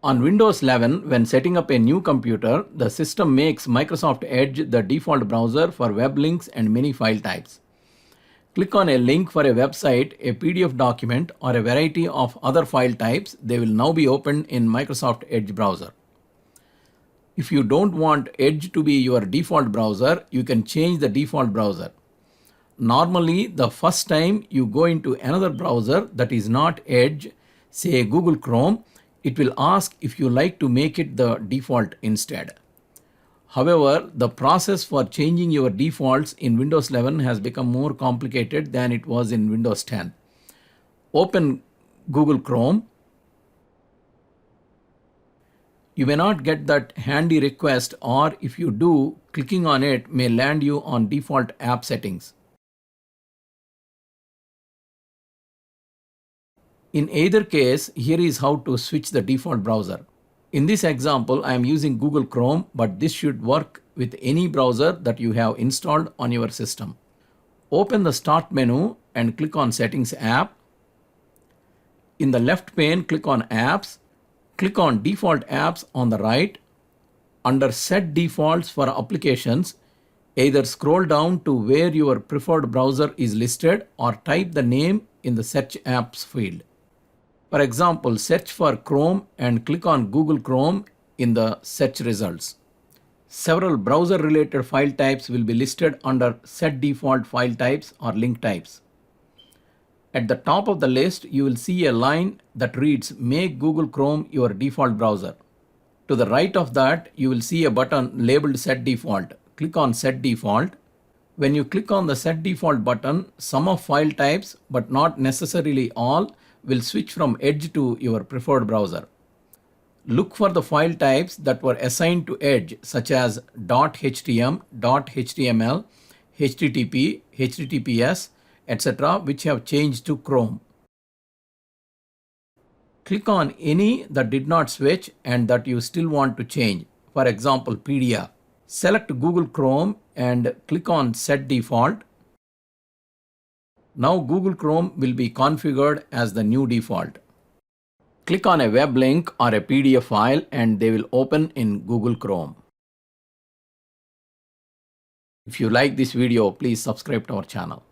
On Windows 11, when setting up a new computer, the system makes Microsoft Edge the default browser for web links and many file types. Click on a link for a website, a PDF document, or a variety of other file types. They will now be opened in Microsoft Edge browser. If you don't want Edge to be your default browser, you can change the default browser. Normally, the first time you go into another browser that is not Edge, say Google Chrome, it will ask if you like to make it the default instead. However, the process for changing your defaults in Windows 11 has become more complicated than it was in Windows 10. Open Google Chrome. You may not get that handy request, or if you do, clicking on it may land you on default app settings. In either case, here is how to switch the default browser. In this example, I am using Google Chrome, but this should work with any browser that you have installed on your system. Open the Start menu and click on Settings app. In the left pane, click on Apps. Click on Default Apps on the right. Under Set Defaults for Applications, either scroll down to where your preferred browser is listed or type the name in the Search Apps field. For example, search for Chrome and click on Google Chrome in the search results. Several browser-related file types will be listed under Set Default File Types or Link Types. At the top of the list, you will see a line that reads Make Google Chrome your default browser. To the right of that, you will see a button labeled Set Default. Click on Set Default. When you click on the Set Default button, some of file types, but not necessarily all, will switch from Edge to your preferred browser. Look for the file types that were assigned to Edge, such as .htm, .html, HTTP, HTTPS, etc., which have changed to Chrome. Click on any that did not switch and that you still want to change. For example, PDF. Select Google Chrome and click on Set Default. Now Google Chrome will be configured as the new default. Click on a web link or a PDF file and they will open in Google Chrome. If you like this video, please subscribe to our channel.